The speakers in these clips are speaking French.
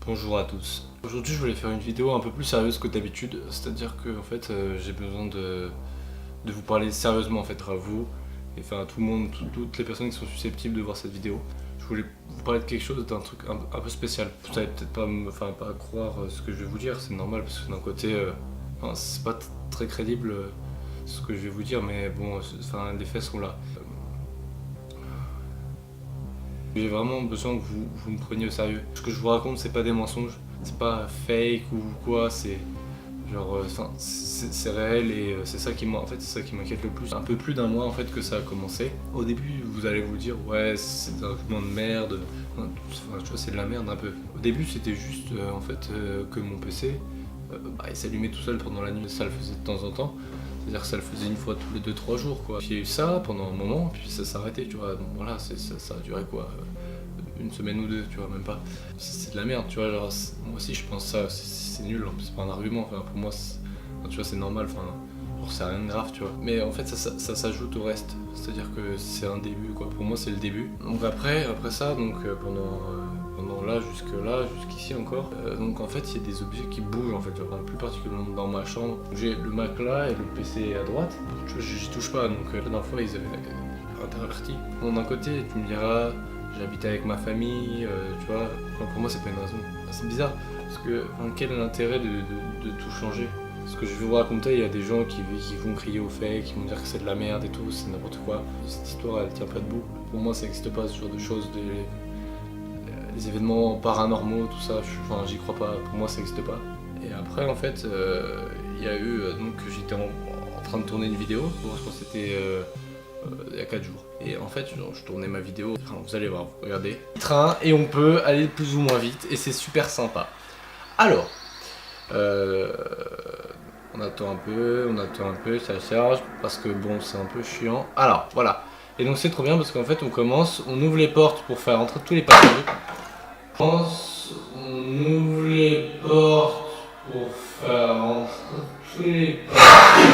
Bonjour à tous. Aujourd'hui je voulais faire une vidéo un peu plus sérieuse que d'habitude, c'est-à-dire que en fait j'ai besoin de vous parler sérieusement en fait à vous, et enfin à tout le monde, toutes les personnes qui sont susceptibles de voir cette vidéo. Je voulais vous parler de quelque chose, d'un truc un peu spécial. Vous allez peut-être pas croire ce que je vais vous dire, c'est normal parce que d'un côté, c'est pas très crédible ce que je vais vous dire, mais bon, les faits sont là. J'ai vraiment besoin que vous me preniez au sérieux. Ce que je vous raconte, c'est pas des mensonges, c'est pas fake ou quoi, c'est genre, c'est réel et c'est ça qui m'inquiète le plus. Un peu plus d'un mois en fait que ça a commencé. Au début, vous allez vous dire ouais, c'est un document de merde. Enfin, tu vois, c'est de la merde un peu. Au début, c'était juste que mon PC, il s'allumait tout seul pendant la nuit. Ça le faisait de temps en temps. C'est-à-dire que ça le faisait une fois tous les 2-3 jours quoi. Puis il y a eu ça pendant un moment, puis ça s'arrêtait, tu vois. Donc voilà, ça a duré quoi, une semaine ou deux, tu vois, même pas. C'est de la merde, tu vois, genre, moi aussi je pense ça, c'est nul, c'est pas un argument, enfin, pour moi, tu vois, c'est normal, enfin, genre, c'est rien de grave, tu vois. Mais en fait, ça s'ajoute au reste, c'est-à-dire que c'est un début, quoi, pour moi, c'est le début. Donc après ça, donc pendant là, jusqu'ici encore, donc en fait, il y a des objets qui bougent, en fait, enfin, plus particulièrement dans ma chambre. J'ai le Mac là et le PC à droite, tu vois, j'y touche pas, donc la dernière fois, ils avaient interverti. Bon, d'un côté, tu me diras, j'habite avec ma famille, tu vois, enfin, pour moi c'est pas une raison. C'est bizarre, parce que quel est l'intérêt de tout changer? Ce que je vais vous raconter, il y a des gens qui vont crier au fait, qui vont dire que c'est de la merde et tout, c'est n'importe quoi. Cette histoire elle tient pas debout. Pour moi ça n'existe pas ce genre de choses, les événements paranormaux, tout ça, j'y crois pas, pour moi ça n'existe pas. Et après en fait, il y a eu, donc j'étais en train de tourner une vidéo, je pense que c'était il y a 4 jours. Et en fait, je tournais ma vidéo, enfin, vous allez voir, regardez. Train et on peut aller plus ou moins vite et c'est super sympa. Alors, on attend un peu, ça charge parce que bon, c'est un peu chiant. Alors, voilà. Et donc c'est trop bien parce qu'en fait, on ouvre les portes pour faire entrer tous les passagers. On ouvre les portes pour faire entrer tous les passagers.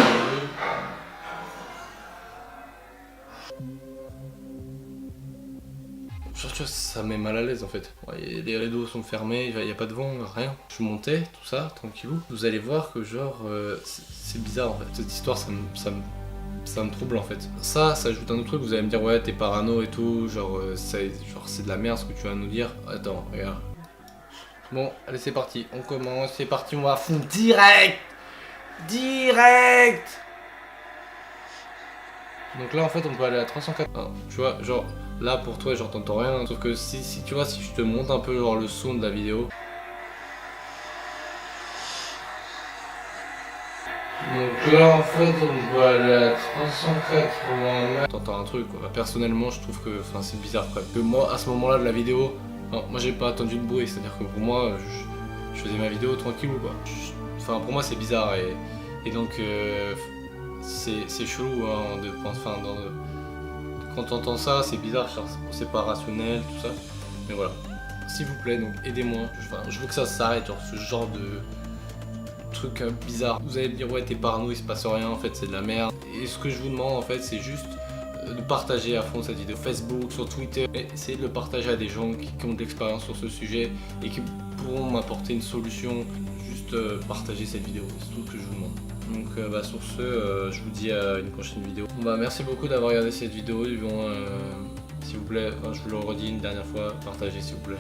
Genre, tu vois, ça me met mal à l'aise en fait. Les rideaux sont fermés, il n'y a pas de vent, rien. Je montais, tout ça, tranquillou. Vous allez voir que genre, c'est bizarre en fait. Cette histoire, ça me trouble en fait. Ça ajoute un autre truc, vous allez me dire ouais, t'es parano et tout, genre, c'est de la merde ce que tu vas nous dire. Attends, regarde. Bon, allez, c'est parti, on commence, c'est parti, on va à fond direct. Donc là en fait on peut aller à 304. Tu vois, genre là pour toi genre t'entends rien. Sauf que si tu vois, si je te monte un peu genre le son de la vidéo. Donc là en fait on peut aller à 380 mètres. T'entends un truc quoi. Personnellement je trouve que c'est bizarre quoi. Que moi à ce moment là de la vidéo, moi j'ai pas attendu le bruit. C'est à dire que pour moi je faisais ma vidéo tranquille quoi. Pour moi c'est bizarre et donc c'est chelou quand t'entends ça, c'est bizarre, c'est pas rationnel, tout ça. Mais voilà. S'il vous plaît, donc aidez-moi. Je veux que ça s'arrête, genre ce genre de truc bizarre. Vous allez me dire ouais t'es parano, il se passe rien, en fait c'est de la merde. Et ce que je vous demande en fait c'est juste de partager à fond cette vidéo. Facebook, sur Twitter, et essayez de le partager à des gens qui ont de l'expérience sur ce sujet et qui pourront m'apporter une solution. Juste partager cette vidéo, c'est tout ce que je vous demande. Donc sur ce, je vous dis à une prochaine vidéo. Merci beaucoup d'avoir regardé cette vidéo. S'il vous plaît, je vous le redis une dernière fois, partagez s'il vous plaît.